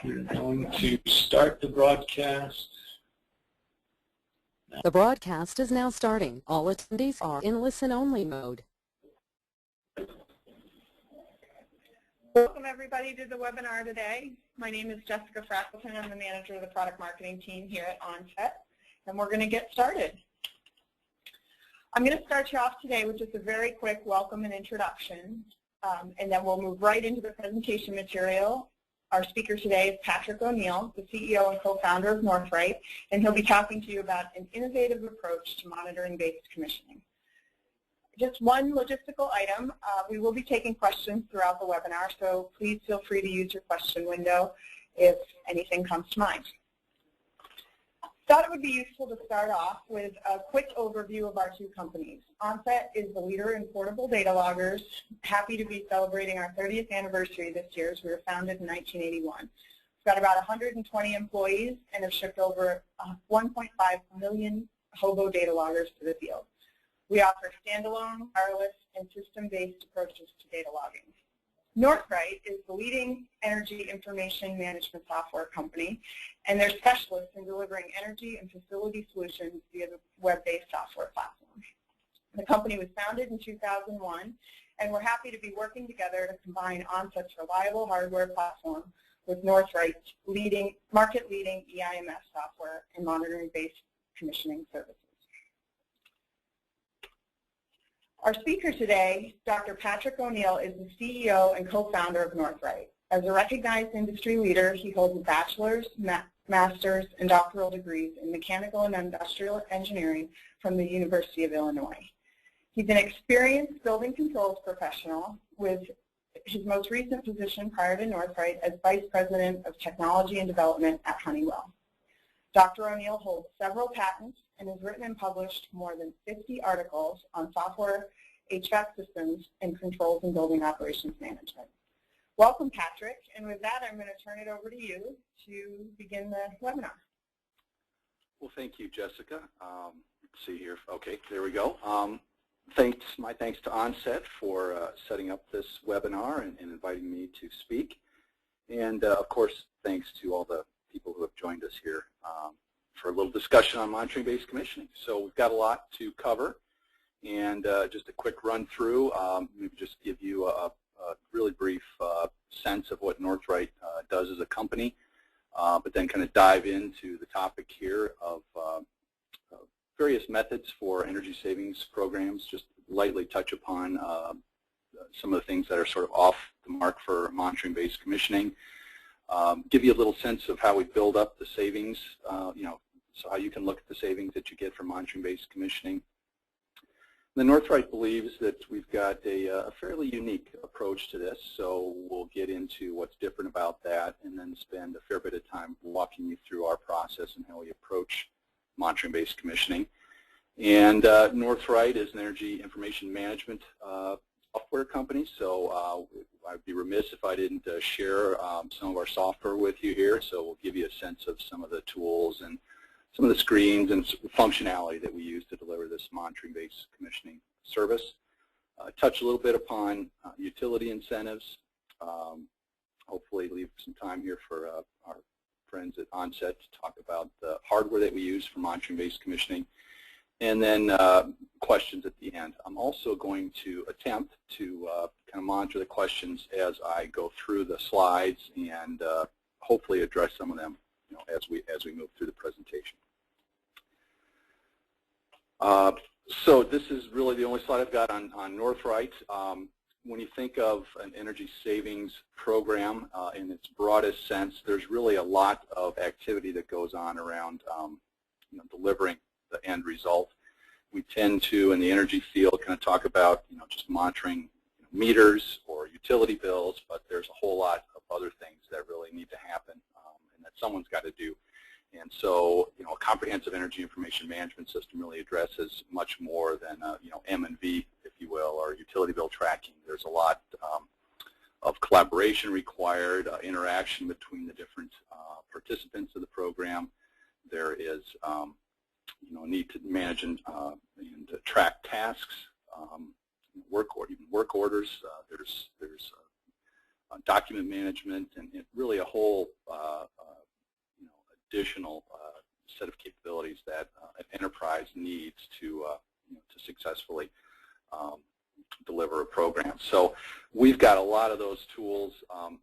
We're going to start the broadcast. The broadcast is now starting. All attendees are in listen-only mode. Welcome everybody to the webinar today. My name is Jessica Frackleton. I'm the manager of the product marketing team here at Onset, and we're going to get started. I'm going to start you off today with just a very quick welcome and introduction, and then we'll move right into the presentation material. Our speaker today is Patrick O'Neill, the CEO and co-founder of Northright, and he'll be talking to you about an innovative approach to monitoring-based commissioning. Just one logistical item, we will be taking questions throughout the webinar, so please feel free to use your question window if anything comes to mind. Thought it would be useful to start off with a quick overview of our two companies. Onset is the leader in portable data loggers. Happy to be celebrating our 30th anniversary this year, as we were founded in 1981. We've got about 120 employees and have shipped over 1.5 million hobo data loggers to the field. We offer standalone, wireless, and system-based approaches to data logging. Northright is the leading energy information management software company, and they're specialists in delivering energy and facility solutions via the web-based software platform. The company was founded in 2001, and we're happy to be working together to combine Onset's reliable hardware platform with Northright's market-leading EIMS software and monitoring-based commissioning services. Our speaker today, Dr. Patrick O'Neill, is the CEO and co-founder of Northright. As a recognized industry leader, he holds a bachelor's, master's, and doctoral degrees in mechanical and industrial engineering from the University of Illinois. He's an experienced building controls professional, with his most recent position prior to Northright as Vice President of Technology and Development at Honeywell. Dr. O'Neill holds several patents and has written and published more than 50 articles on software, HVAC systems, and controls and building operations management. Welcome, Patrick, and with that, I'm going to turn it over to you to begin the webinar. Well, thank you, Jessica. Let's see here. Okay, there we go. My thanks to Onset for setting up this webinar and inviting me to speak. And, of course, thanks to all the people who have joined us here for a little discussion on monitoring-based commissioning. So we've got a lot to cover, and just a quick run through, maybe just give you a really brief sense of what Northright does as a company, but then kind of dive into the topic here of various methods for energy savings programs, just lightly touch upon some of the things that are sort of off the mark for monitoring-based commissioning. Give you a little sense of how we build up the savings, so how you can look at the savings that you get from monitoring-based commissioning. The Northright believes that we've got a fairly unique approach to this, so we'll get into what's different about that and then spend a fair bit of time walking you through our process and how we approach monitoring-based commissioning. And Northright is an energy information management software company, so I'd be remiss if I didn't share some of our software with you here. So we'll give you a sense of some of the tools and some of the screens and functionality that we use to deliver this monitoring-based commissioning service. Touch a little bit upon utility incentives. Hopefully leave some time here for our friends at Onset to talk about the hardware that we use for monitoring-based commissioning. And then questions at the end. I'm also going to attempt to kind of monitor the questions as I go through the slides and hopefully address some of them, as we move through the presentation. So this is really the only slide I've got on Northright. When you think of an energy savings program in its broadest sense, there's really a lot of activity that goes on around delivering the end result. We tend to, in the energy field, kind of talk about just monitoring meters or utility bills, but there's a whole lot of other things that really need to happen and that someone's got to do. And so, a comprehensive energy information management system really addresses much more than M&V, if you will, or utility bill tracking. There's a lot of collaboration required, interaction between the different participants of the program. There is need to manage and track tasks, work orders. There's document management, and really a whole additional set of capabilities that an enterprise needs to successfully deliver a program. So we've got a lot of those tools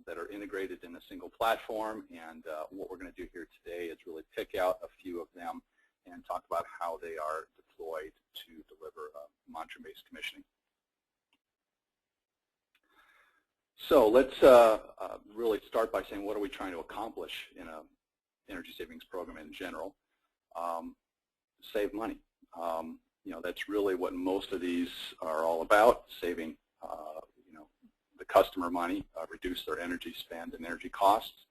that are integrated in a single platform, and what we're going to do here today is really pick out a few of them and talk about how they are deployed to deliver monitoring-based commissioning. So let's really start by saying, what are we trying to accomplish in an energy savings program in general? Save money. That's really what most of these are all about, saving the customer money, reduce their energy spend and energy costs.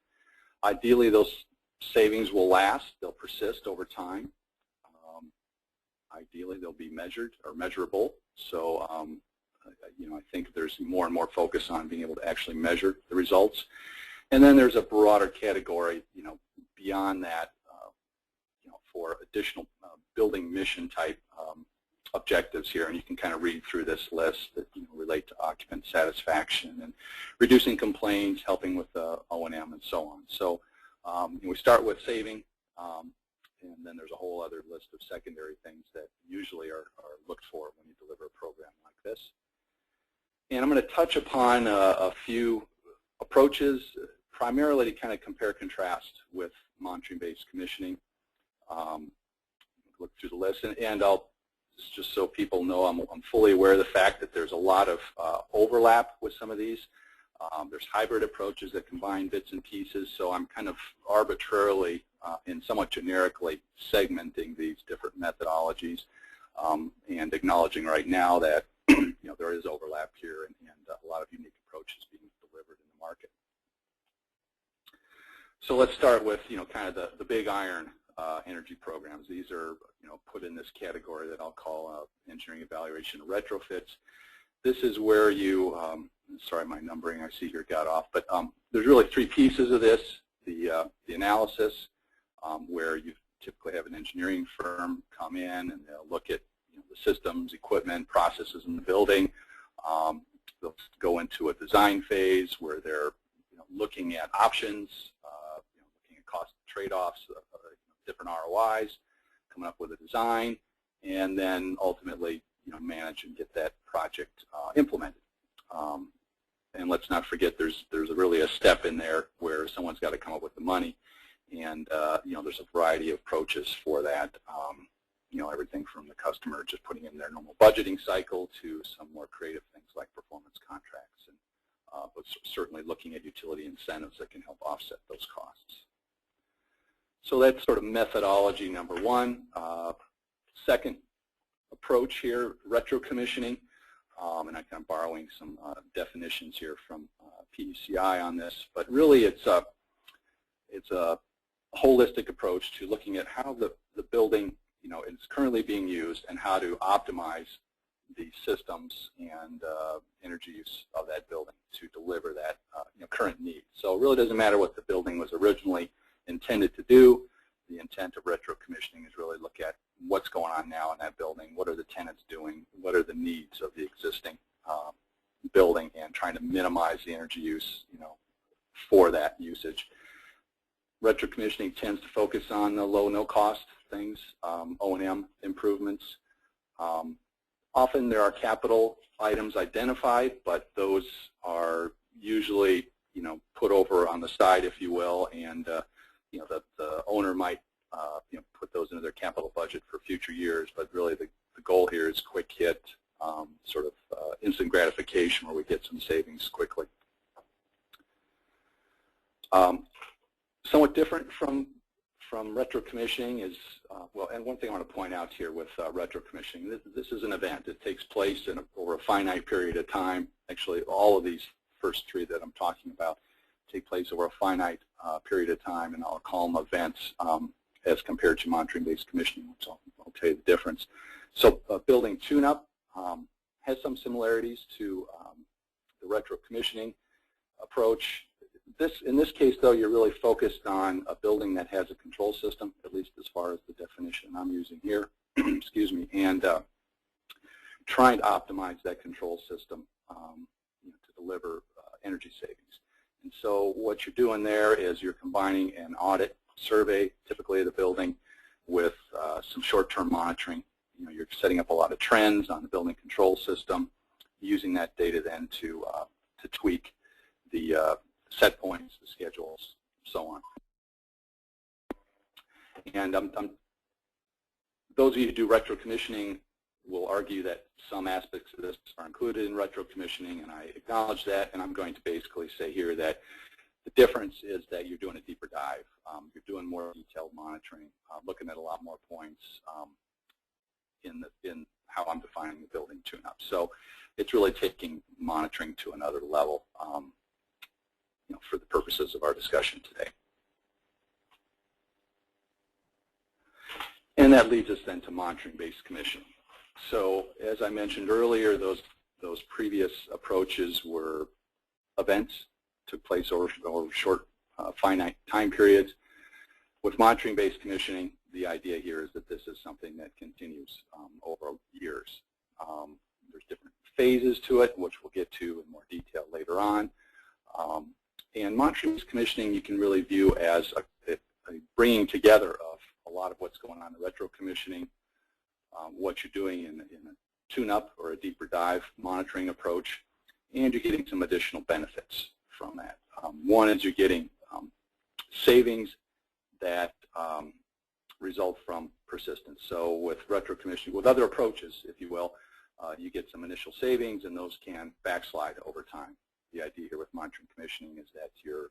Ideally, those savings will last. They'll persist over time. Ideally, they'll be measured or measurable. So I think there's more and more focus on being able to actually measure the results. And then there's a broader category, beyond that, for additional building mission type objectives here, and you can kind of read through this list that relate to occupant satisfaction and reducing complaints, helping with O&M, and so on. So we start with saving, and then there's a whole other list of secondary things that usually are looked for when you deliver a program like this. And I'm going to touch upon a few approaches, primarily to kind of compare contrast with monitoring-based commissioning. Look through the list, and I'll just so people know, I'm fully aware of the fact that there's a lot of overlap with some of these. There's hybrid approaches that combine bits and pieces, so I'm kind of arbitrarily and somewhat generically segmenting these different methodologies and acknowledging right now that there is overlap here and a lot of unique approaches being delivered in the market. So let's start with kind of the big iron energy programs. These are put in this category that I'll call engineering evaluation retrofits. This is where you, sorry, my numbering I see here got off, but there's really three pieces of this. The analysis, where you typically have an engineering firm come in and they'll look at the systems, equipment, processes in the building. They'll go into a design phase where they're looking at options, looking at cost trade-offs, different ROIs, coming up with a design, and then ultimately manage and get that project implemented. And let's not forget there's really a step in there where someone's got to come up with the money, and there's a variety of approaches for that. Everything from the customer just putting in their normal budgeting cycle to some more creative things like performance contracts, and but certainly looking at utility incentives that can help offset those costs. So that's sort of methodology number one. Second approach here, retrocommissioning, and I'm kind of borrowing some definitions here from PECI on this, but really it's a holistic approach to looking at how the building is currently being used and how to optimize the systems and energy use of that building to deliver that current need. So it really doesn't matter what the building was originally intended to do. The intent of retrocommissioning is really look at what's going on now in that building, what are the tenants doing, what are the needs of the existing building, and trying to minimize the energy use for that usage. Retrocommissioning tends to focus on the low, no-cost things, O&M improvements. Often there are capital items identified, but those are usually put over on the side, if you will, and the owner might put those into their capital budget for future years, but really the goal here is quick hit, sort of instant gratification where we get some savings quickly. Somewhat different from retrocommissioning is, well, and one thing I want to point out here with retrocommissioning, this is an event. It takes place over a finite period of time. Actually, all of these first three that I'm talking about take place over a finite period of time, and I'll call them events as compared to monitoring-based commissioning, which I'll tell you the difference. So building Tuneup has some similarities to the retrocommissioning approach. In this case, though, you're really focused on a building that has a control system, at least as far as the definition I'm using here, excuse me, and trying to optimize that control system to deliver energy savings. And so what you're doing there is you're combining an audit survey, typically of the building, with some short-term monitoring. You know, you're setting up a lot of trends on the building control system, using that data then to tweak the set points, the schedules, so on. And those of you who do retrocommissioning will argue that some aspects of this are included in retrocommissioning, and I acknowledge that, and I'm going to basically say here that the difference is that you're doing a deeper dive. You're doing more detailed monitoring, looking at a lot more points in how I'm defining the building tune-up. So it's really taking monitoring to another level, you know, for the purposes of our discussion today. And that leads us then to monitoring-based commissioning. So as I mentioned earlier, those previous approaches were events, took place over short, finite time periods. With monitoring-based commissioning, the idea here is that this is something that continues over years. There's different phases to it, which we'll get to in more detail later on. And monitoring-based commissioning you can really view as a bringing together of a lot of what's going on in retrocommissioning, what you're doing in a tune-up or a deeper dive monitoring approach, and you're getting some additional benefits from that. One is you're getting savings that result from persistence. So with retrocommissioning, with other approaches, if you will, you get some initial savings, and those can backslide over time. The idea here with monitoring commissioning is that you're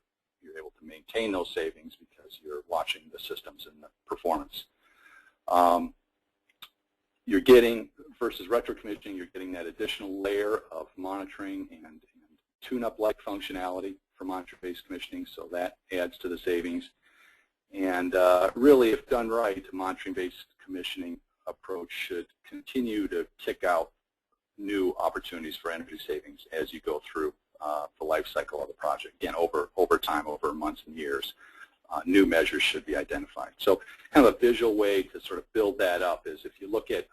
able to maintain those savings because you're watching the systems and the performance. You're getting, versus retrocommissioning, you're getting that additional layer of monitoring and tune-up-like functionality for monitoring-based commissioning, so that adds to the savings. And really, if done right, the monitoring-based commissioning approach should continue to kick out new opportunities for energy savings as you go through the life cycle of the project. Again, over time, over months and years, new measures should be identified. So kind of a visual way to sort of build that up is if you look at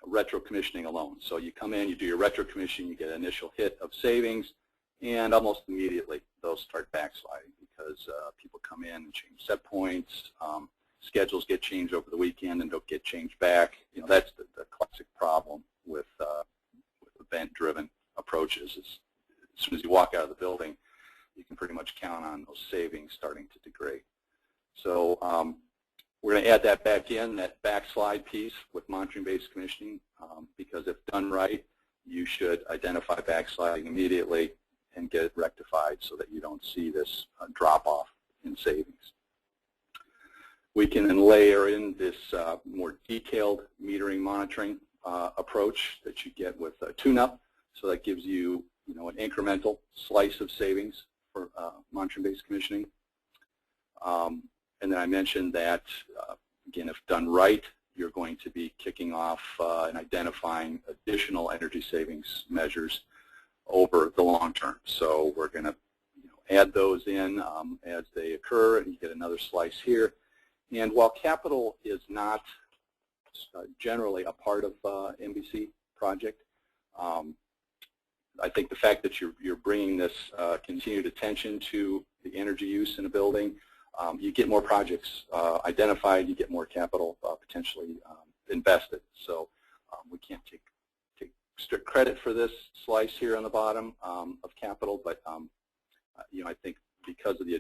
retrocommissioning alone. So you come in, you do your retrocommissioning, you get an initial hit of savings, and almost immediately those start backsliding because people come in and change set points, schedules get changed over the weekend and don't get changed back. You know, that's the classic problem with event-driven approaches. Is as soon as you walk out of the building, you can pretty much count on those savings starting to degrade. So we're going to add that back in, that backslide piece with monitoring-based commissioning, because if done right, you should identify backsliding immediately and get it rectified so that you don't see this drop-off in savings. We can then layer in this more detailed metering monitoring approach that you get with Tuneup. So that gives you, an incremental slice of savings for monitoring-based commissioning. And then I mentioned that, again, if done right, you're going to be kicking off and identifying additional energy savings measures over the long term. So we're going to add those in as they occur, and you get another slice here. And while capital is not generally a part of MBC project, I think the fact that you're bringing this continued attention to the energy use in a building, you get more projects identified, you get more capital potentially invested. So we can't take strict credit for this slice here on the bottom of capital, but I think because of the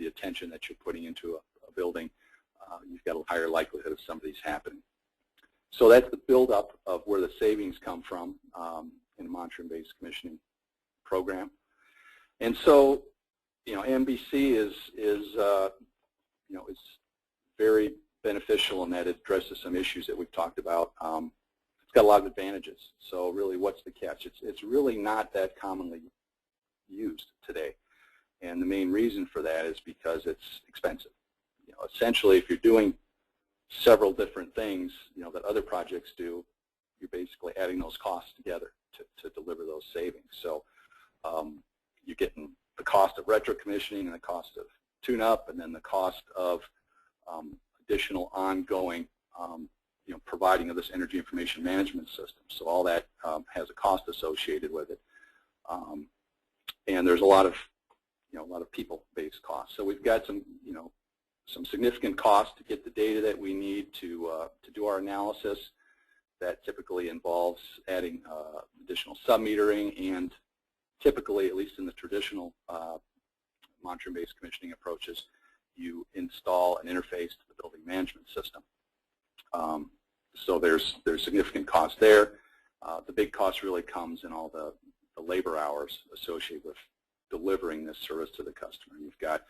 attention that you're putting into a building, you've got a higher likelihood of some of these happening. So that's the buildup of where the savings come from in a monitoring-based commissioning program. And so, MBC is very beneficial in that it addresses some issues that we've talked about. It's got a lot of advantages. So really, what's the catch? It's really not that commonly used today. And the main reason for that is because it's expensive. Essentially, if you're doing several different things, that other projects do, you're basically adding those costs together to deliver those savings. So you're getting the cost of retrocommissioning and the cost of tune-up, and then the cost of additional ongoing, providing of this energy information management system. So all that has a cost associated with it. and there's a lot of people-based costs. So we've got some significant costs to get the data that we need to do our analysis. That typically involves adding additional sub-metering, and typically, at least in the traditional monitoring-based commissioning approaches, you install an interface to the building management system. So there's significant cost there. The big cost really comes in all the labor hours associated with delivering this service to the customer. You've got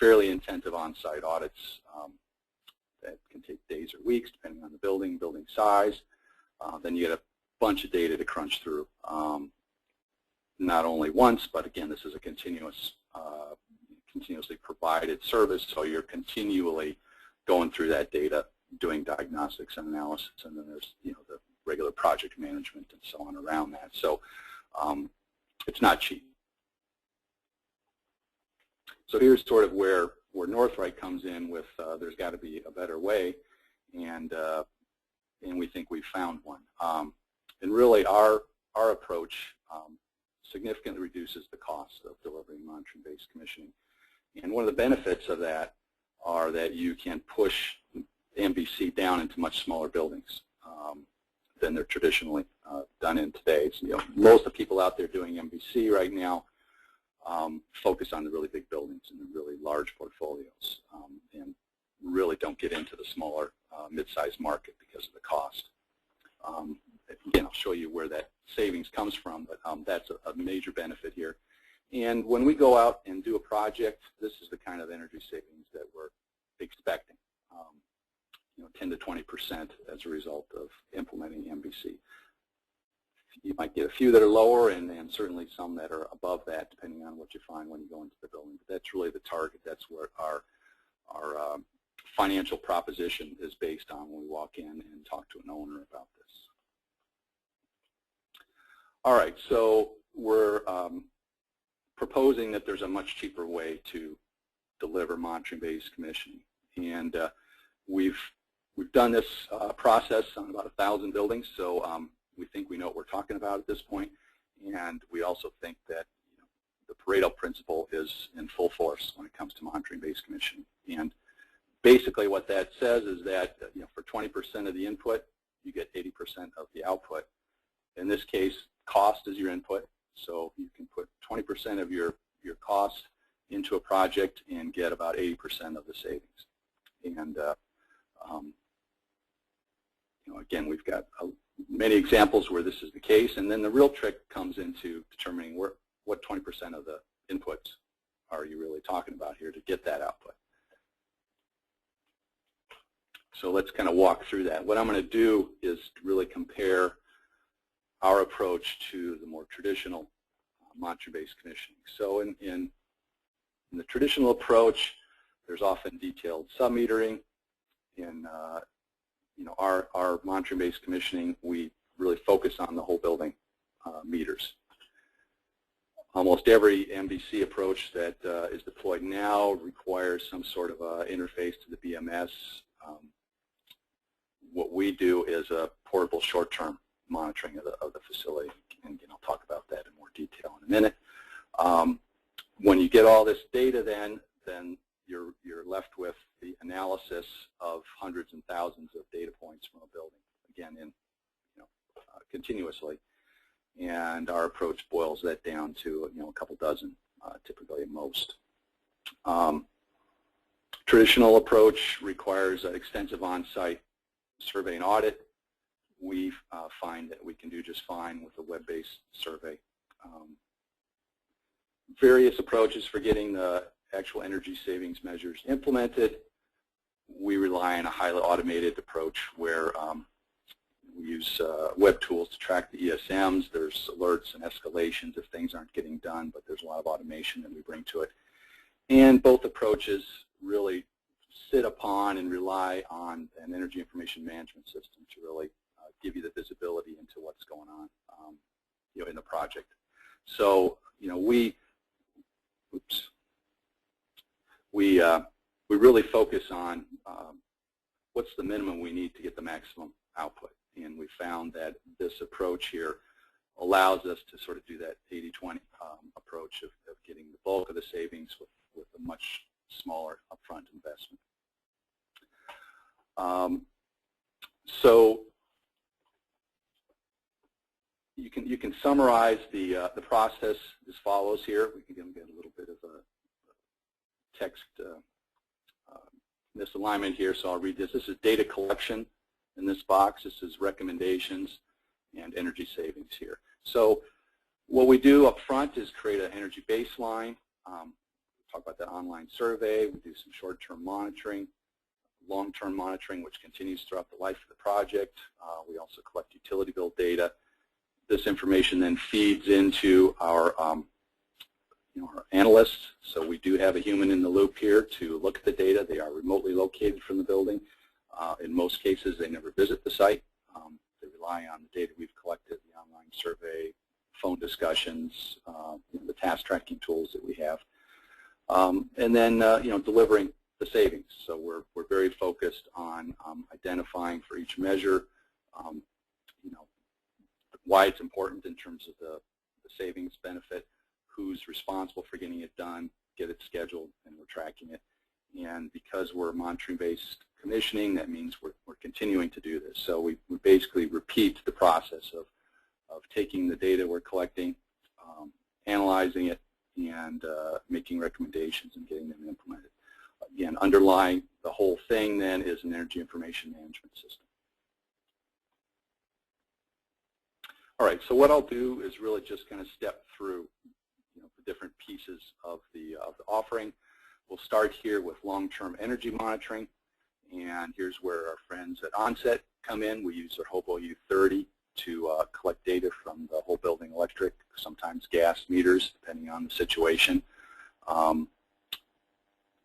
fairly intensive on-site audits that can take days or weeks depending on the building size. Then you get a bunch of data to crunch through, not only once, but again, this is a continuously provided service, so you're continually going through that data, doing diagnostics and analysis, and then there's the regular project management and so on around that. So it's not cheap. So here's sort of where Northright comes in with there's got to be a better way, and we think we've found one. And really our approach significantly reduces the cost of delivering monitoring-based commissioning. And one of the benefits of that are that you can push MBC down into much smaller buildings than they're traditionally done in today. So, most of the people out there doing MBC right now focus on the really big buildings and the really large portfolios, and really don't get into the smaller mid-sized market because of the cost. Again, I'll show you where that savings comes from, but that's a major benefit here. And when we go out and do a project, this is the kind of energy savings that we're expecting, 10 to 20% as a result of implementing MBC. You might get a few that are lower, and certainly some that are above that, depending on what you find when you go into the building. But that's really the target. That's where our financial proposition is based on when we walk in and talk to an owner about this. All right, so we're proposing that there's a much cheaper way to deliver monitoring-based commissioning, and we've done this process on about 1,000 buildings, so we think we know what we're talking about at this point, and we also think that the Pareto principle is in full force when it comes to monitoring-based commissioning. And basically what that says is that for 20% of the input, you get 80% of the output. In this case, cost is your input, so you can put 20% of your cost into a project and get about 80% of the savings. And again, we've got many examples where this is the case, and then the real trick comes into determining what 20% of the inputs are you really talking about here to get that output. So let's kind of walk through that. What I'm going to do is really compare our approach to the more traditional monitoring-based commissioning. So in the traditional approach, there's often detailed sub-metering. In our monitoring-based commissioning, we really focus on the whole building meters. Almost every MBC approach that is deployed now requires some sort of interface to the BMS. What we do is a portable short-term monitoring of the facility, and I'll talk about that in more detail in a minute. When you get all this data, then you're left with the analysis of hundreds and thousands of data points from a building, again, continuously. And our approach boils that down to a couple dozen, typically at most. Traditional approach requires an extensive on-site survey and audit. We find that we can do just fine with a web-based survey. Various approaches for getting the actual energy savings measures implemented. We rely on a highly automated approach where we use web tools to track the ESMs. There's alerts and escalations if things aren't getting done, but there's a lot of automation that we bring to it. And both approaches really sit upon and rely on an energy information management system to really give you the visibility into what's going on in the project. So we really focus on what's the minimum we need to get the maximum output. And we found that this approach here allows us to sort of do that 80-20 approach of getting the bulk of the savings with a much smaller upfront investment. So you can summarize the process as follows here. We can get a little bit of a text misalignment here, so I'll read this. This is data collection in this box. This is recommendations and energy savings here. So what we do up front is create an energy baseline. Talk about that online survey. We do some short-term monitoring, long-term monitoring, which continues throughout the life of the project. We also collect utility bill data. This information then feeds into our our analysts. So we do have a human in the loop here to look at the data. They are remotely located from the building. In most cases, they never visit the site. They rely on the data we've collected, the online survey, phone discussions, the task tracking tools that we have, and then delivering the savings. So we're very focused on identifying for each measure, why it's important in terms of the savings benefit, who's responsible for getting it done, get it scheduled, and we're tracking it. And because we're monitoring-based commissioning, that means we're continuing to do this. So we basically repeat the process of taking the data we're collecting, analyzing it, and making recommendations and getting them implemented. Again, underlying the whole thing then is an energy information management system. All right, so what I'll do is really just kind of step through the different pieces of the offering. We'll start here with long-term energy monitoring, and here's where our friends at Onset come in. We use their Hobo U30 to collect data from the whole building electric, sometimes gas meters, depending on the situation.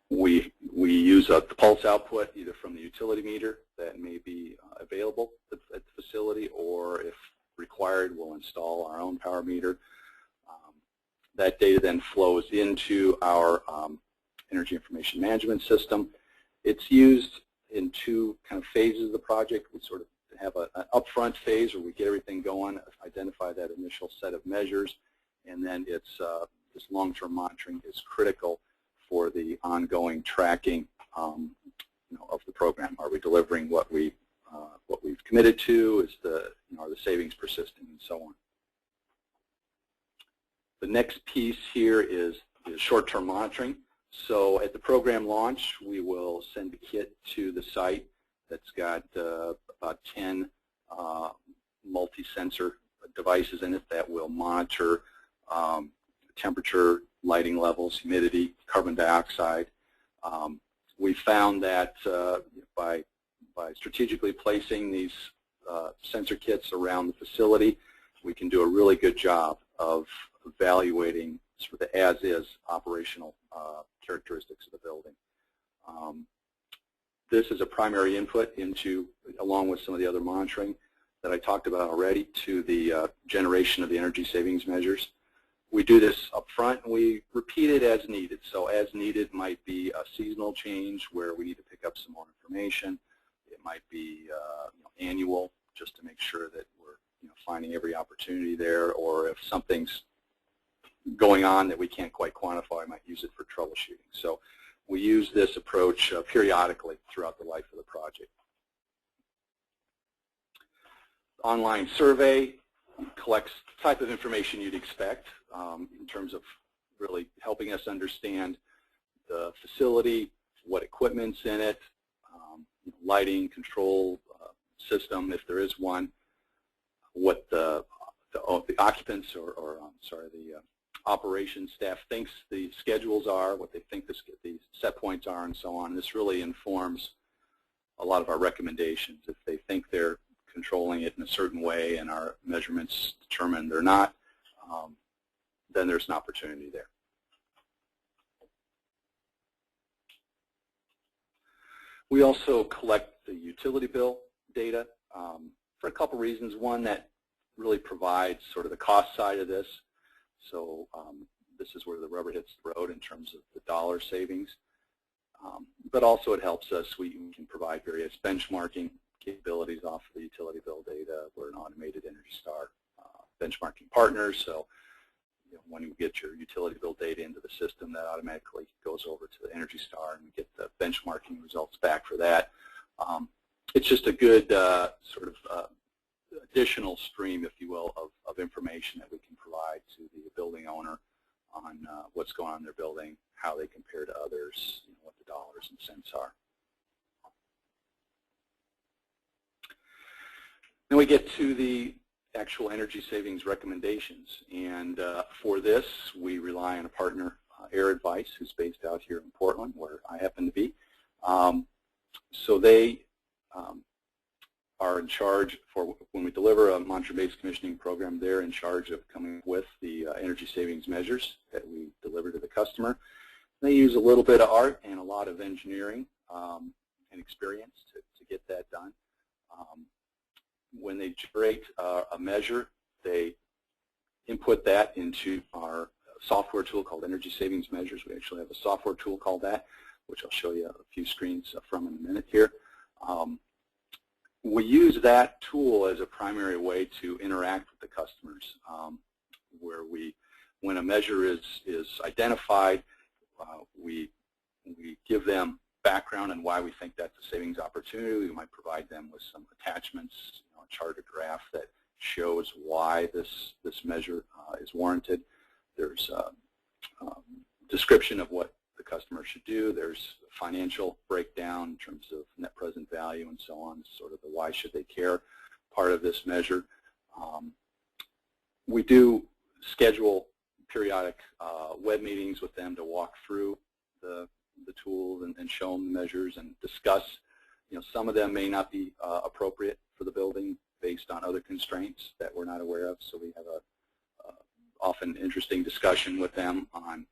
We use the pulse output either from the utility meter that may be available at the facility, or if required, we'll install our own power meter. That data then flows into our energy information management system. It's used in two kind of phases of the project. We sort of have an upfront phase where we get everything going, identify that initial set of measures, and then it's this long-term monitoring is critical for the ongoing tracking of the program. Are we delivering what we've committed to? Is are the savings persisting, and so on. The next piece here is short-term monitoring. So at the program launch, we will send a kit to the site that's got about 10 multi-sensor devices in it that will monitor temperature, lighting levels, humidity, carbon dioxide. We found that by strategically placing these sensor kits around the facility, we can do a really good job of evaluating sort of the as-is operational characteristics of the building. This is a primary input into, along with some of the other monitoring that I talked about already, to the generation of the energy savings measures. We do this up front, and we repeat it as needed. So as needed might be a seasonal change where we need to pick up some more information. It might be annual, just to make sure that we're finding every opportunity there, or if something's going on that we can't quite quantify, I might use it for troubleshooting. So we use this approach periodically throughout the life of the project. Online survey collects the type of information you'd expect in terms of really helping us understand the facility, what equipment's in it, lighting, control system, if there is one, what the occupants or the operations staff thinks the schedules are, what they think the set points are, and so on. This really informs a lot of our recommendations. If they think they're controlling it in a certain way and our measurements determine they're not, then there's an opportunity there. We also collect the utility bill data for a couple reasons. One, that really provides sort of the cost side of this. So this is where the rubber hits the road in terms of the dollar savings. But also it helps us, we can provide various benchmarking capabilities off of the utility bill data. We're an automated Energy Star benchmarking partners. So when you get your utility bill data into the system, that automatically goes over to the Energy Star, and we get the benchmarking results back for that. It's just a good sort of additional stream, if you will, of information that we can provide to the building owner on what's going on in their building, how they compare to others, what the dollars and cents are. Then we get to the actual energy savings recommendations, and for this we rely on a partner, Air Advice, who's based out here in Portland, where I happen to be. So they are in charge for when we deliver a mantra-based commissioning program. They're in charge of coming up with the energy savings measures that we deliver to the customer. They use a little bit of art and a lot of engineering and experience to get that done. When they generate a measure, they input that into our software tool called Energy Savings Measures. We actually have a software tool called that, which I'll show you a few screens from in a minute here. We use that tool as a primary way to interact with the customers, where when a measure is identified, we give them background on why we think that's a savings opportunity. We might provide them with some attachments, a chart or graph that shows why this measure is warranted. There's a description of what the customer should do. There's a financial breakdown in terms of net present value and so on, sort of the why should they care part of this measure. We do schedule periodic web meetings with them to walk through the tools and show them the measures and discuss. Some of them may not be appropriate for the building based on other constraints that we're not aware of, so we have a often interesting discussion with them on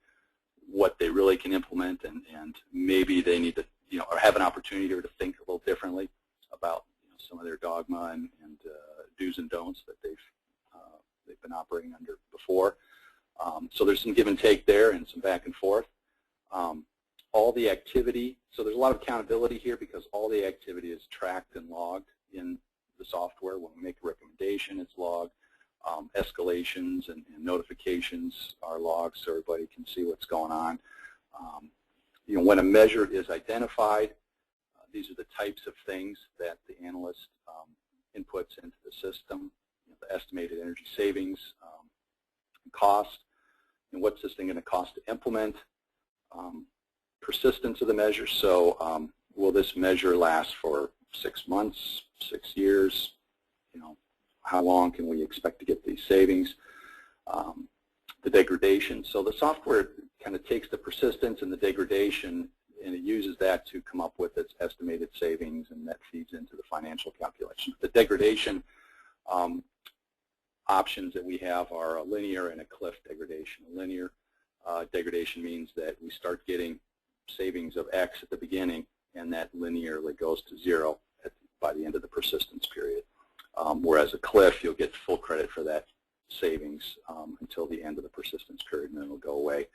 what they really can implement, and maybe they need to, or have an opportunity to think a little differently about some of their dogma and do's and don'ts that they've been operating under before. So there's some give and take there and some back and forth. All the activity, so there's a lot of accountability here because all the activity is tracked and logged in the software. When we make a recommendation, it's logged. Escalations and notifications are logged so everybody can see what's going on. When a measure is identified, these are the types of things that the analyst inputs into the system. The estimated energy savings, cost, and what's this thing going to cost to implement, persistence of the measure. So will this measure last for 6 months, 6 years? How long can we expect to get these savings? The degradation. So the software kind of takes the persistence and the degradation, and it uses that to come up with its estimated savings, and that feeds into the financial calculation. The degradation options that we have are a linear and a cliff degradation. A linear degradation means that we start getting savings of X at the beginning, and that linearly goes to 0 by the end of the persistence period. Whereas a cliff, you'll get full credit for that savings until the end of the persistence period, and then it'll go away.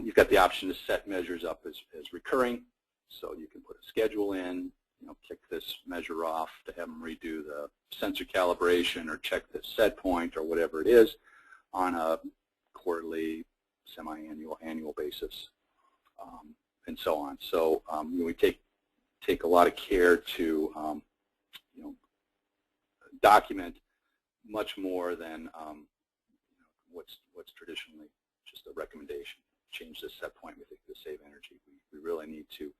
You've got the option to set measures up as recurring, so you can put a schedule in, kick this measure off to have them redo the sensor calibration or check the set point or whatever it is on a quarterly, semi-annual, annual basis, and so on. So we take a lot of care to document much more than what's traditionally just a recommendation. Change this set point, we think to save energy. We really need to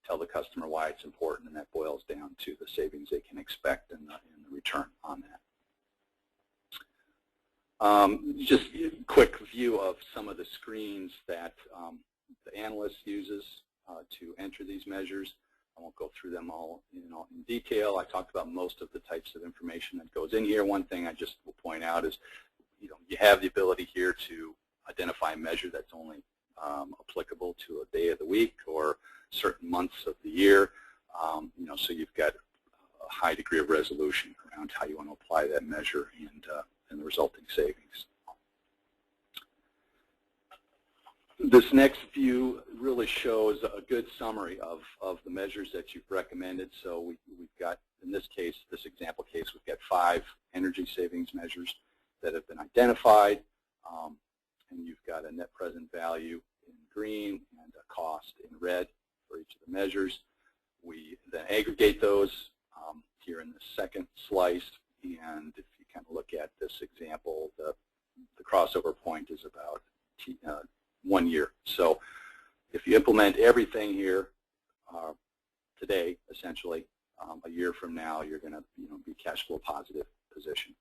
tell the customer why it's important, and that boils down to the savings they can expect and the return on that. Just a quick view of some of the screens that the analyst uses to enter these measures. I won't go through them all in detail. I talked about most of the types of information that goes in here. One thing I just will point out is, you have the ability here to identify a measure that's only applicable to a day of the week or certain months of the year. So you've got a high degree of resolution around how you want to apply that measure and the resulting savings. This next view really shows a good summary of the measures that you've recommended. So we've got, in this case, this example case, we've got 5 energy savings measures that have been identified, and you've got a net present value in green and a cost in red for each of the measures. We then aggregate those here in the second slice, and if you kind of look at this example, the crossover point is about 1 year. So if you implement everything here today, essentially, a year from now, you're going to be cash flow positive position.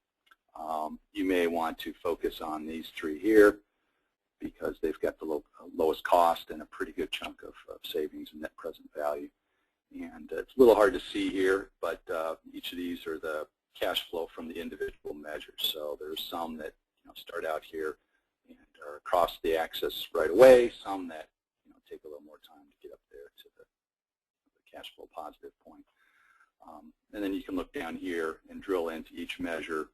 You may want to focus on these three here because they've got the lowest cost and a pretty good chunk of savings and net present value. And it's a little hard to see here, but each of these are the cash flow from the individual measures. So there's some that start out here and are across the axis right away, some that take a little more time to get up there to the cash flow positive point. And then you can look down here and drill into each measure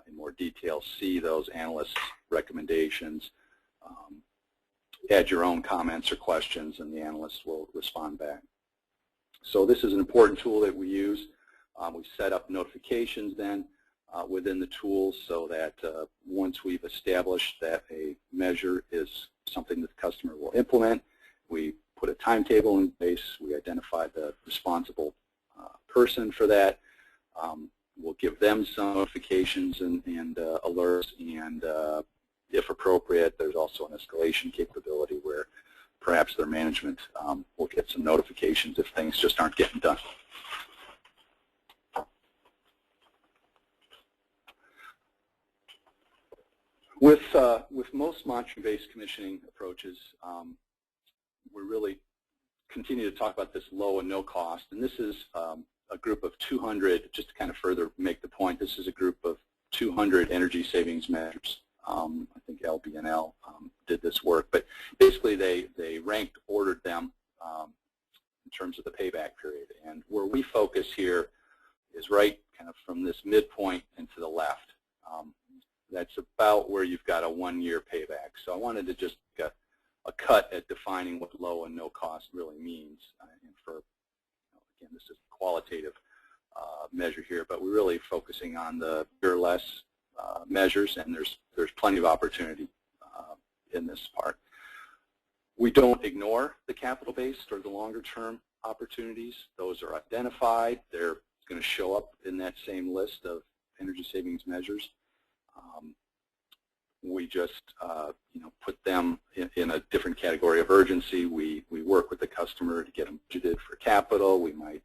in more detail, see those analysts' recommendations, add your own comments or questions, and the analysts will respond back. So this is an important tool that we use. We set up notifications then within the tools so that once we've established that a measure is something that the customer will implement, we put a timetable in place, we identify the responsible person for that. We'll give them some notifications and alerts, and if appropriate, there's also an escalation capability where perhaps their management will get some notifications if things just aren't getting done. With most monitoring-based commissioning approaches, we really continue to talk about this low and no cost, and this is a group of 200, just to kind of further make the point, this is a group of 200 energy savings measures. I think LBNL did this work, but basically they ranked, ordered them in terms of the payback period. And where we focus here is right kind of from this midpoint and to the left. That's about where you've got a 1 year payback. So I wanted to just get a cut at defining what low and no cost really means. And for, again, this is a qualitative measure here, but we're really focusing on the or less measures, and there's plenty of opportunity in this part. We don't ignore the capital-based or the longer-term opportunities. Those are identified. They're going to show up in that same list of energy savings measures. We just put them in a different category of urgency. We work with the customer to get them budgeted for capital. We might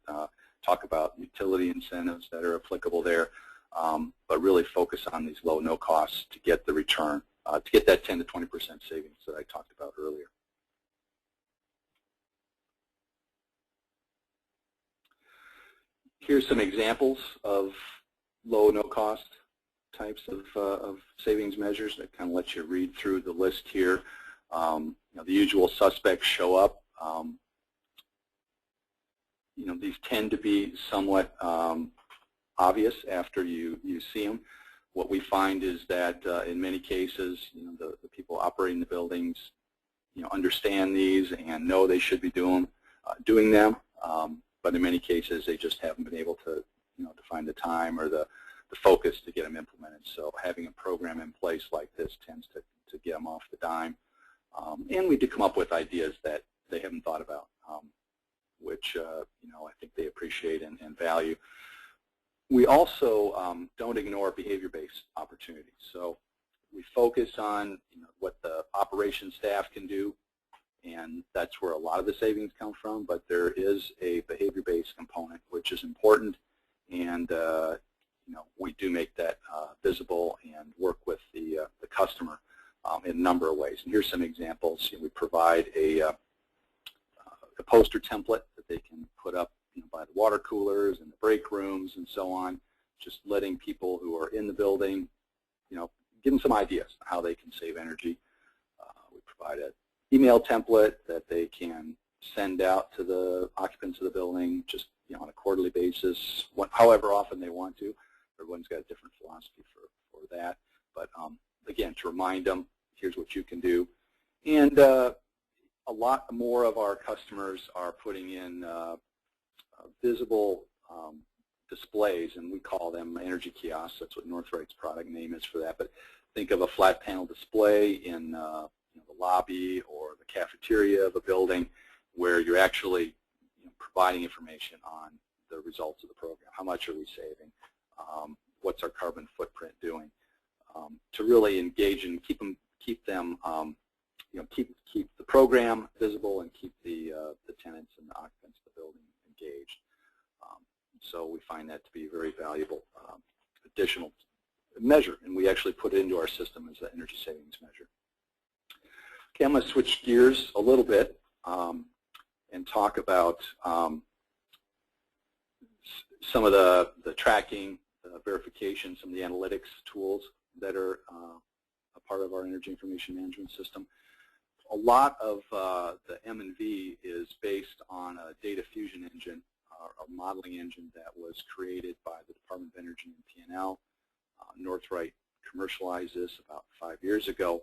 talk about utility incentives that are applicable there, but really focus on these low, no costs to get the return, to get that 10 to 20% savings that I talked about earlier. Here's some examples of low, no cost types of savings measures that kind of let you read through the list here. The usual suspects show up. These tend to be somewhat obvious after you see them. What we find is that in many cases, the people operating the buildings, understand these and know they should be doing them. But in many cases, they just haven't been able to, to find the time or the focus to get them implemented. So having a program in place like this tends to get them off the dime. And we do come up with ideas that they haven't thought about, which I think they appreciate and value. We also don't ignore behavior-based opportunities. So we focus on what the operations staff can do, and that's where a lot of the savings come from. But there is a behavior-based component which is important, and we do make that visible and work with the customer in a number of ways. And here's some examples. We provide a poster template that they can put up by the water coolers and the break rooms and so on, just letting people who are in the building, give them some ideas on how they can save energy. We provide an email template that they can send out to the occupants of the building just on a quarterly basis, however often they want to. Everyone's got a different philosophy for that. But again, to remind them, here's what you can do. And a lot more of our customers are putting in visible displays, and we call them energy kiosks. That's what Northright's product name is for that. But think of a flat panel display in the lobby or the cafeteria of a building where you're actually providing information on the results of the program. How much are we saving? What's our carbon footprint doing? To really engage and keep the program visible and keep the tenants and the occupants of the building engaged. So we find that to be a very valuable additional measure, and we actually put it into our system as an energy savings measure. Okay, I'm going to switch gears a little bit and talk about some of the tracking, verification, some of the analytics tools that are a part of our energy information management system. A lot of the M&V is based on a data fusion engine, a modeling engine that was created by the Department of Energy and P&L. Northright commercialized this about 5 years ago,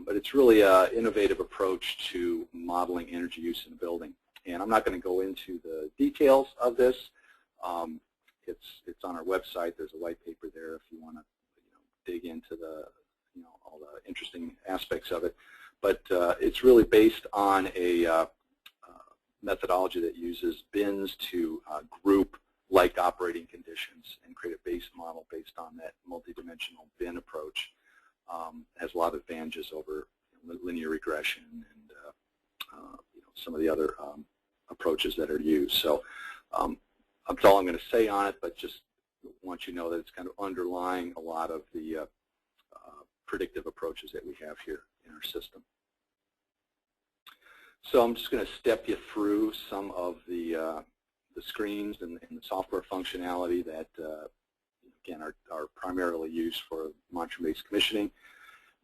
but it's really an innovative approach to modeling energy use in a building. And I'm not going to go into the details of this. It's on our website. There's a white paper there if you want to dig into the all the interesting aspects of it. But it's really based on a methodology that uses bins to group like operating conditions and create a base model based on that multidimensional bin approach. Has a lot of advantages over linear regression and some of the other approaches that are used. So that's all I'm going to say on it, but just want you to know that it's kind of underlying a lot of the predictive approaches that we have here in our system. So I'm just going to step you through some of the screens and the software functionality that, again, are primarily used for monitoring-based commissioning.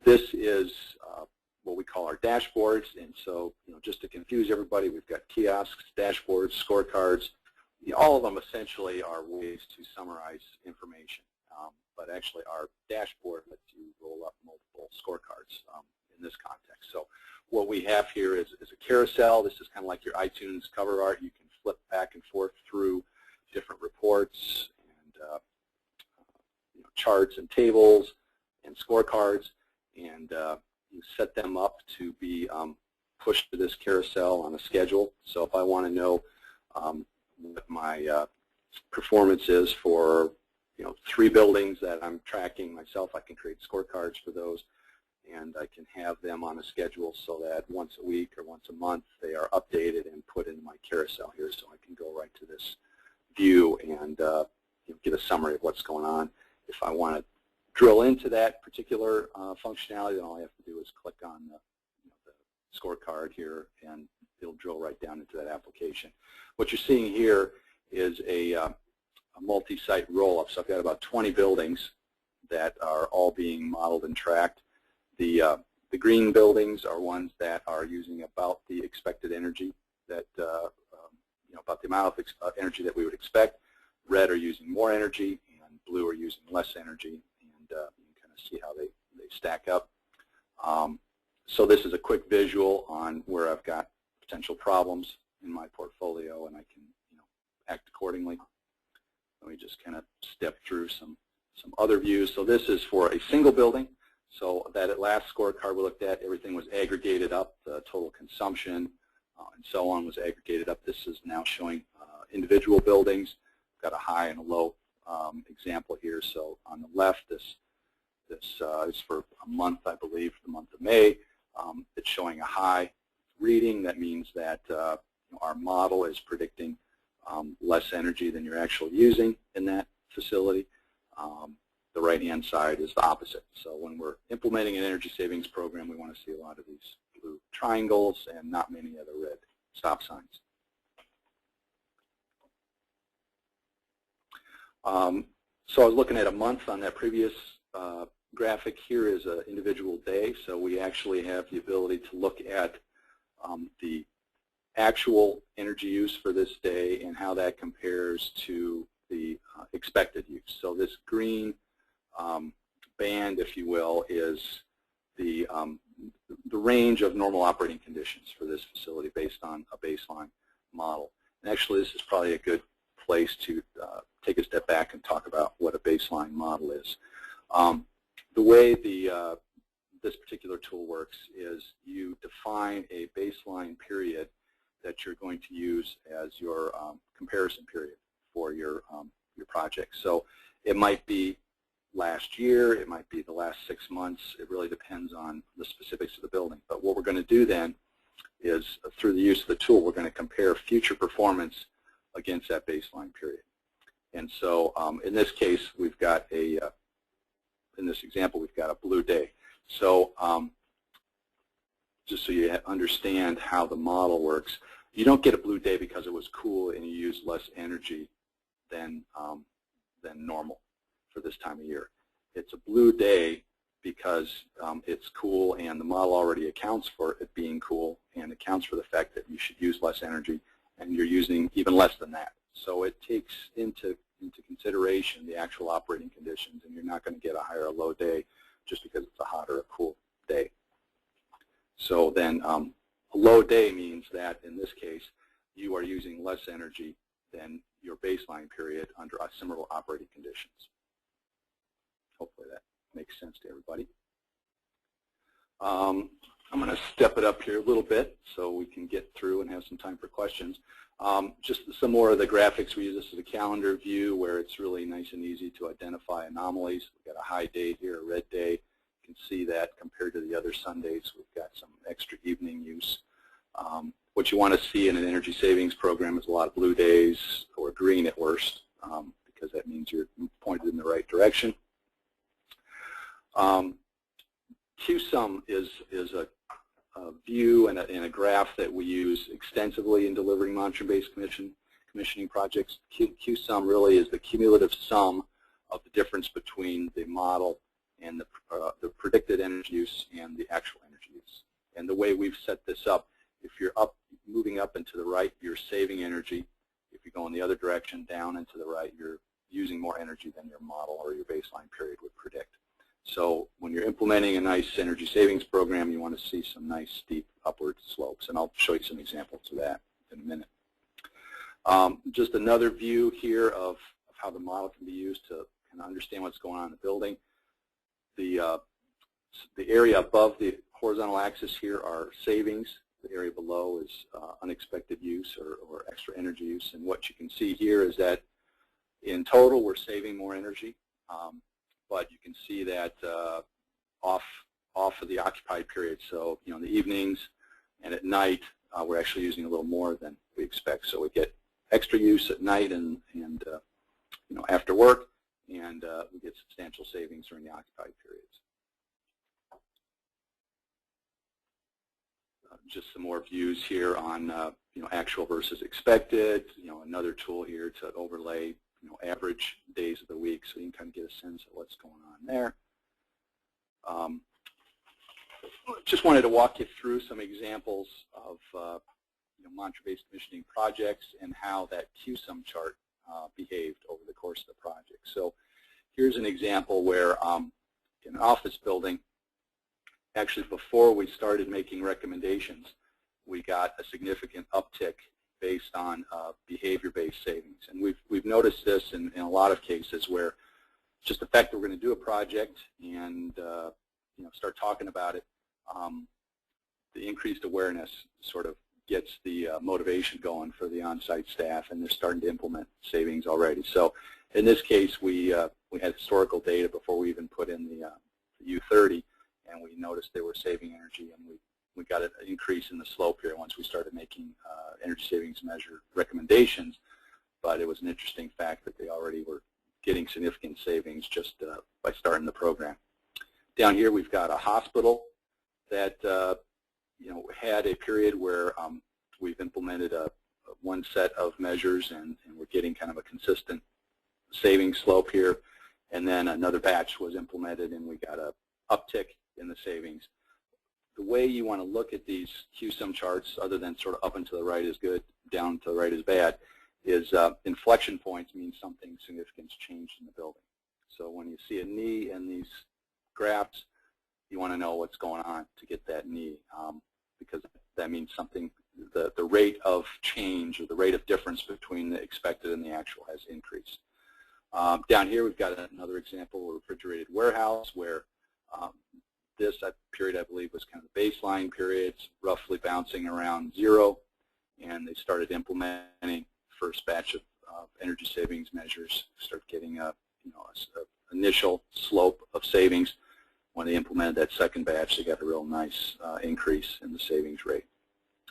This is what we call our dashboards, and so just to confuse everybody, we've got kiosks, dashboards, scorecards. All of them essentially are ways to summarize information, but actually our dashboard lets you roll up multiple scorecards in this context. So what we have here is a carousel. This is kind of like your iTunes cover art. You can flip back and forth through different reports and charts and tables and scorecards, and you set them up to be pushed to this carousel on a schedule. So if I want to know what my performance is for 3 buildings that I'm tracking myself, I can create scorecards for those, and I can have them on a schedule so that once a week or once a month they are updated and put in my carousel here, so I can go right to this view and get a summary of what's going on. If I want to drill into that particular functionality, then all I have to do is click on the scorecard here, and it'll drill right down into that application. What you're seeing here is a multi-site roll-up. So I've got about 20 buildings that are all being modeled and tracked. The green buildings are ones that are using about the expected energy that, about the amount of energy that we would expect. Red are using more energy, and blue are using less energy, and you can kind of see how they stack up. So this is a quick visual on where I've got potential problems in my portfolio, and I can act accordingly. Let me just kind of step through some other views. So this is for a single building. So that last scorecard we looked at, everything was aggregated up, the total consumption and so on was aggregated up. This is now showing individual buildings. Got a high and a low example here. So on the left, this is for a month, I believe, the month of May. It's showing a high reading. That means that our model is predicting less energy than you're actually using in that facility. The right-hand side is the opposite. So when we're implementing an energy savings program, we want to see a lot of these blue triangles and not many other red stop signs. So I was looking at a month on that previous graphic. Here is an individual day. So we actually have the ability to look at the actual energy use for this day and how that compares to the expected use. So this green band, if you will, is the range of normal operating conditions for this facility based on a baseline model. And actually, this is probably a good place to take a step back and talk about what a baseline model is. The way this particular tool works is you define a baseline period that you're going to use as your comparison period for your project. So it might be last year, it might be the last 6 months, it really depends on the specifics of the building. But what we're going to do then is, through the use of the tool, we're going to compare future performance against that baseline period. And so in this case, we've got in this example, we've got a blue day. So just so you understand how the model works, you don't get a blue day because it was cool and you used less energy than normal for this time of year. It's a blue day because it's cool and the model already accounts for it being cool and accounts for the fact that you should use less energy and you're using even less than that. So it takes into consideration the actual operating conditions, and you're not going to get a high or a low day just because it's a hot or a cool day. So then a low day means that in this case you are using less energy than your baseline period under similar operating conditions. Hopefully that makes sense to everybody. I'm going to step it up here a little bit so we can get through and have some time for questions. Just some more of the graphics. We use this as a calendar view where it's really nice and easy to identify anomalies. We've got a high day here, a red day. You can see that compared to the other Sundays, we've got some extra evening use. What you want to see in an energy savings program is a lot of blue days, or green at worst, because that means you're pointed in the right direction. QSUM is a view and a graph that we use extensively in delivering monitoring-based commissioning projects. QSUM really is the cumulative sum of the difference between the model and the predicted energy use and the actual energy use. And the way we've set this up, if you're moving up and to the right, you're saving energy. If you go in the other direction, down and to the right, you're using more energy than your model or your baseline period would predict. So when you're implementing a nice energy savings program, you want to see some nice steep upward slopes, and I'll show you some examples of that in a minute. Just another view here of how the model can be used to kind of understand what's going on in the building. The area above the horizontal axis here are savings. The area below is unexpected use or extra energy use. And what you can see here is that in total we're saving more energy. But you can see that off of the occupied period. So, in the evenings and at night, we're actually using a little more than we expect. So we get extra use at night and after work, and we get substantial savings during the occupied periods. Just some more views here on actual versus expected. Another tool here to overlay average days of the week, so you can kind of get a sense of what's going on there. Just wanted to walk you through some examples of monitoring-based commissioning projects and how that QSUM chart behaved over the course of the project. So here's an example where in an office building, actually before we started making recommendations, we got a significant uptick based on behavior-based savings. And we've noticed this in a lot of cases where just the fact that we're going to do a project and start talking about it, the increased awareness sort of gets the motivation going for the on-site staff, and they're starting to implement savings already. So in this case, we had historical data before we even put in the U30, and we noticed they were saving energy, and we got an increase in the slope here once we started making energy savings measure recommendations. But it was an interesting fact that they already were getting significant savings just by starting the program. Down here we've got a hospital that had a period where we've implemented one set of measures, and we're getting kind of a consistent savings slope here. And then another batch was implemented, and we got an uptick in the savings. The way you want to look at these QSUM charts, other than sort of up and to the right is good, down to the right is bad, is inflection points mean something significant's changed in the building. So when you see a knee in these graphs, you want to know what's going on to get that knee, because that means something, the rate of change or the rate of difference between the expected and the actual has increased. Down here we've got another example, a refrigerated warehouse, where this period I believe was kind of the baseline period, roughly bouncing around 0, and they started implementing first batch of energy savings measures, start getting a initial slope of savings. When they implemented that second batch, they got a real nice increase in the savings rate.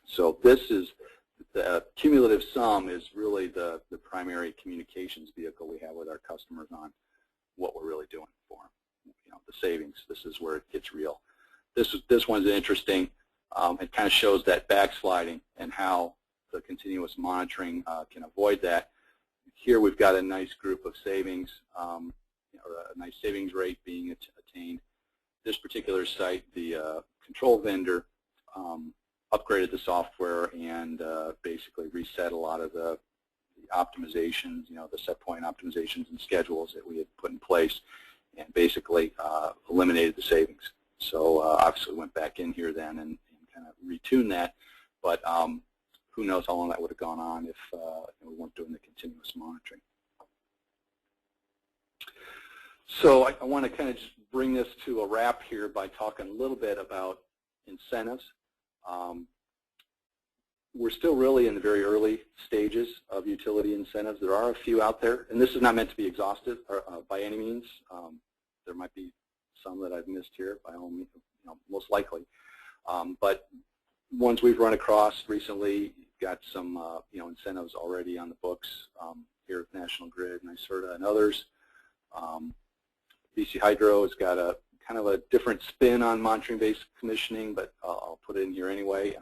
So this is the cumulative sum is really the primary communications vehicle we have with our customers on what we're really doing for them. The savings. This is where it gets real. This one's interesting. It kind of shows that backsliding and how the continuous monitoring can avoid that. Here we've got a nice group of savings, or a nice savings rate being attained. This particular site, the control vendor upgraded the software and basically reset a lot of the optimizations, the set point optimizations and schedules that we had put in place, and basically eliminated the savings. So obviously went back in here then and kind of retuned that, but who knows how long that would have gone on if we weren't doing the continuous monitoring. So I want to kind of just bring this to a wrap here by talking a little bit about incentives. We're still really in the very early stages of utility incentives. There are a few out there, and this is not meant to be exhaustive by any means. There might be some that I've missed here, by all means, most likely. But ones we've run across recently, got some incentives already on the books here at National Grid, NYSERDA, and others. BC Hydro has got a kind of a different spin on monitoring-based commissioning, but I'll put it in here anyway.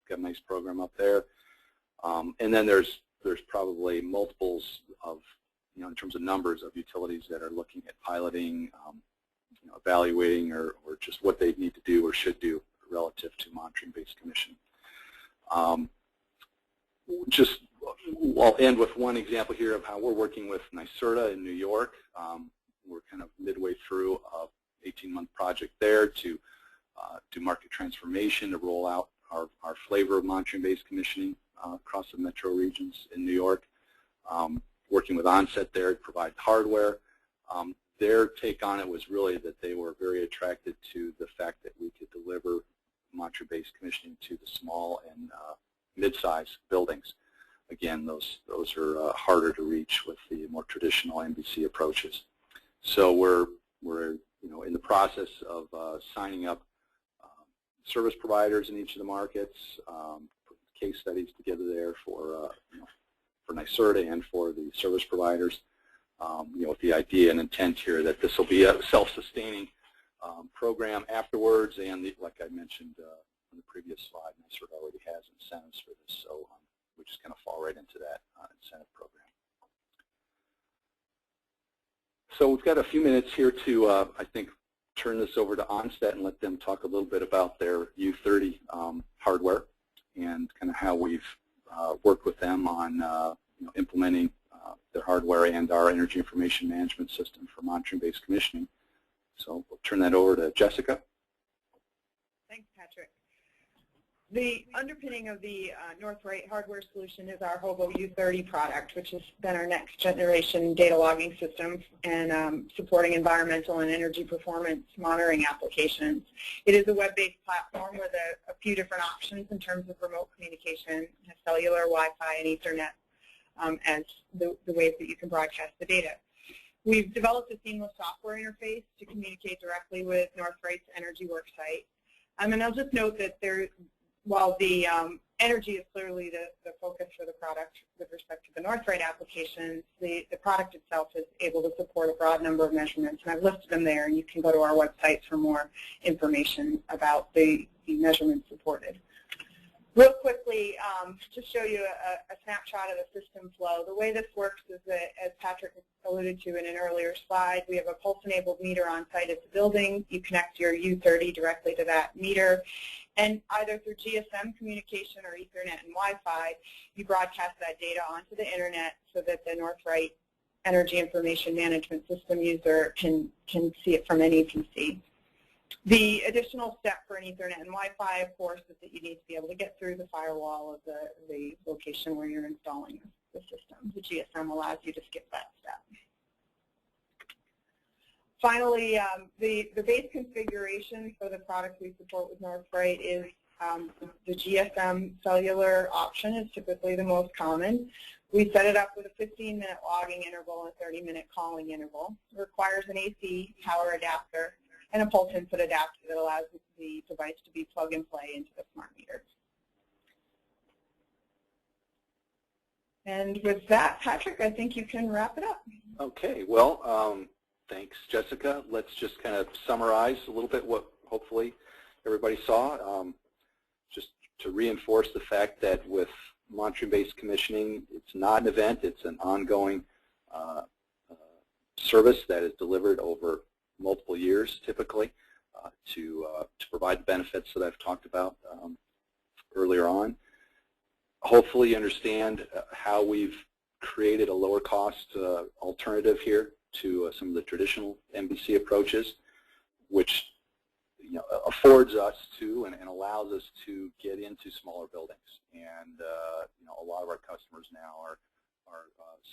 Got a nice program up there. And then there's probably multiples of, in terms of numbers of utilities that are looking at piloting, evaluating, or just what they need to do or should do relative to monitoring-based commissioning. I'll end with one example here of how we're working with NYSERDA in New York. We're kind of midway through a 18-month project there to do market transformation, to roll out our flavor of monitoring-based commissioning across the metro regions in New York. Working with Onset there to provide hardware. Their take on it was really that they were very attracted to the fact that we could deliver monitoring-based commissioning to the small and mid-size buildings. Again, those are harder to reach with the more traditional MBC approaches. So we're in the process of signing up service providers in each of the markets, putting case studies together there for NYSERDA and for the service providers, with the idea and intent here that this will be a self-sustaining program afterwards, and like I mentioned on the previous slide, NYSERDA already has incentives for this, so we just kind of fall right into that incentive program. So we've got a few minutes here to, I think, turn this over to Onset and let them talk a little bit about their U30 hardware and kind of how we've worked with them on implementing their hardware and our energy information management system for monitoring-based commissioning. So we'll turn that over to Jessica. Thanks, Patrick. The underpinning of the Northright hardware solution is our Hobo U30 product, which has been our next generation data logging system and supporting environmental and energy performance monitoring applications. It is a web-based platform with a few different options in terms of remote communication, cellular, Wi-Fi, and Ethernet as the ways that you can broadcast the data. We've developed a seamless software interface to communicate directly with Northright's Energy Work site. And I'll just note that while the energy is clearly the focus for the product with respect to the Northright applications, the product itself is able to support a broad number of measurements, and I've listed them there, and you can go to our website for more information about the measurements supported. Real quickly, to show you a snapshot of the system flow, the way this works is that, as Patrick alluded to in an earlier slide, we have a pulse-enabled meter on site at the building. You connect your U30 directly to that meter, and either through GSM communication or Ethernet and Wi-Fi, you broadcast that data onto the internet so that the Northright Energy Information Management System user can see it from any PC. The additional step for an Ethernet and Wi-Fi, of course, is that you need to be able to get through the firewall of the location where you're installing the system. The GSM allows you to skip that step. Finally, the base configuration for the product we support with Northright is the GSM cellular option is typically the most common. We set it up with a 15-minute logging interval and a 30-minute calling interval. It requires an AC power adapter and a pulse input adapter that allows the device to be plug and play into the smart meter. And with that, Patrick, I think you can wrap it up. Okay, well, thanks, Jessica. Let's just kind of summarize a little bit what hopefully everybody saw. Just to reinforce the fact that with monitoring-based commissioning, it's not an event, it's an ongoing service that is delivered over multiple years typically to provide the benefits that I've talked about earlier on. Hopefully you understand how we've created a lower cost alternative here to some of the traditional MBC approaches, which affords us to and allows us to get into smaller buildings. And a lot of our customers now are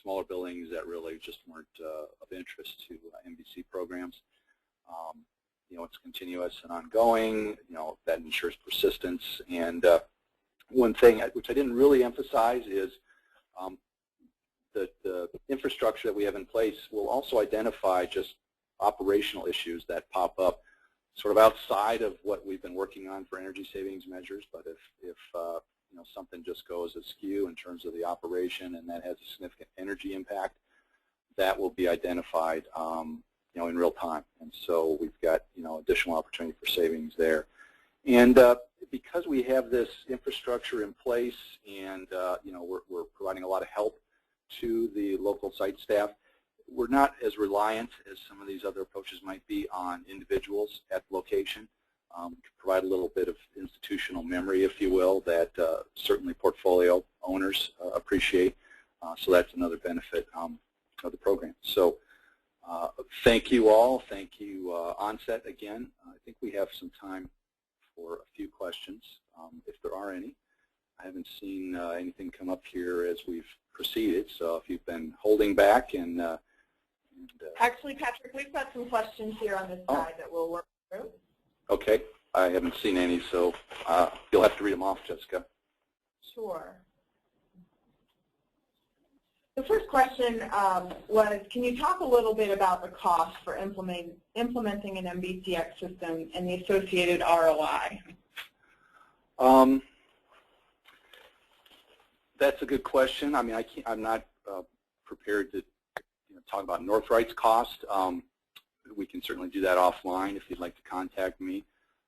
smaller buildings that really just weren't of interest to MBC programs. It's continuous and ongoing. That ensures persistence. And one thing which I didn't really emphasize is the infrastructure that we have in place will also identify just operational issues that pop up sort of outside of what we've been working on for energy savings measures. But if something just goes askew in terms of the operation and that has a significant energy impact, that will be identified in real time. And so we've got additional opportunity for savings there. And because we have this infrastructure in place and we're providing a lot of help to the local site staff, we're not as reliant as some of these other approaches might be on individuals at location. We can provide a little bit of institutional memory, if you will, that certainly portfolio owners appreciate. So that's another benefit of the program. So thank you all. Thank you, Onset, again. I think we have some time for a few questions, if there are any. I haven't seen anything come up here as we've proceeded, so if you've been holding back and actually, Patrick, we've got some questions here on this side that we'll work through. Okay, I haven't seen any, so you'll have to read them off, Jessica. Sure. The first question was, can you talk a little bit about the cost for implementing an MBCX system and the associated ROI? That's a good question. I mean, I'm not prepared to talk about Northright's cost. We can certainly do that offline if you'd like to contact me.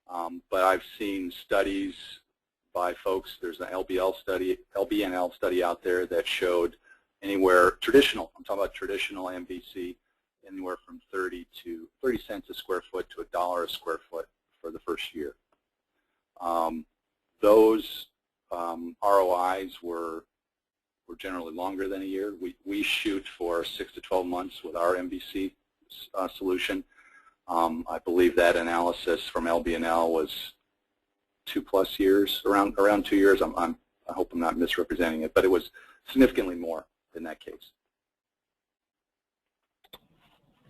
But I've seen studies by folks. There's an LBNL study out there that showed anywhere traditional. I'm talking about traditional MBC, anywhere from 30 cents a square foot to $1 a square foot for the first year. Those ROIs were generally longer than a year. We shoot for 6 to 12 months with our MBC solution. I believe that analysis from LBNL was 2+ years, around 2 years. I hope I'm not misrepresenting it, but it was significantly more in that case.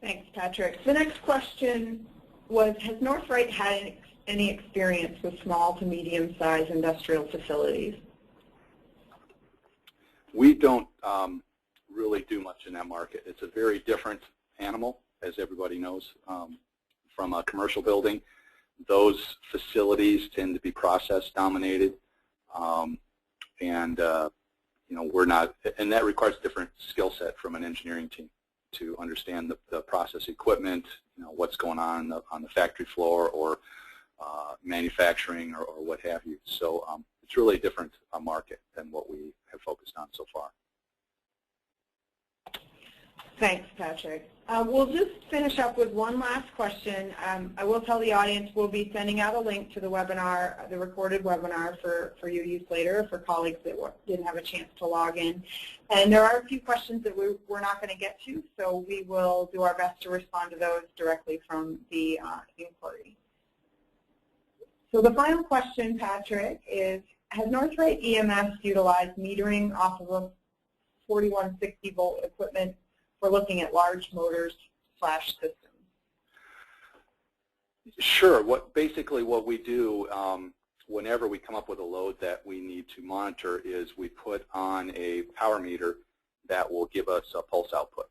Thanks, Patrick. The next question was, has Northright had any experience with small to medium-sized industrial facilities? We don't really do much in that market. It's a very different animal, as everybody knows, from a commercial building. Those facilities tend to be process-dominated, and we're not, and that requires a different skill set from an engineering team to understand the process equipment, what's going on the factory floor or manufacturing or what have you. So it's really a different market than what we have focused on so far. Thanks, Patrick. We'll just finish up with one last question. I will tell the audience we'll be sending out a link to the webinar, the recorded webinar for your use later, for colleagues that didn't have a chance to log in. And there are a few questions that we're not going to get to, so we will do our best to respond to those directly from the inquiry. So the final question, Patrick, is, has Northright EMS utilized metering off of a 4160 volt equipment for looking at large motors/systems? Sure. Basically what we do whenever we come up with a load that we need to monitor is we put on a power meter that will give us a pulse output.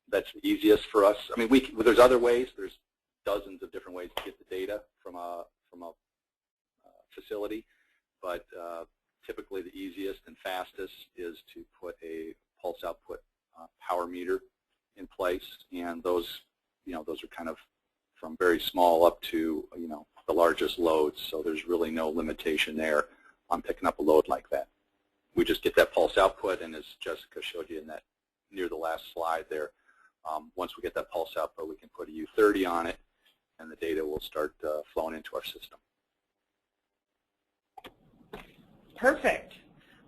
That's the easiest for us. I mean, there's other ways. There's dozens of different ways to get the data from a facility, but typically the easiest and fastest is to put a pulse output power meter in place, and those are kind of from very small up to the largest loads. So there's really no limitation there on picking up a load like that. We just get that pulse output, and as Jessica showed you in that near the last slide there, once we get that pulse output, we can put a U30 on it, and the data will start flowing into our system. Perfect.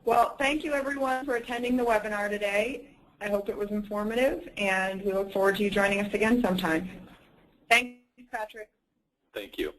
Well, thank you everyone for attending the webinar today. I hope it was informative, and we look forward to you joining us again sometime. Thanks, Patrick. Thank you.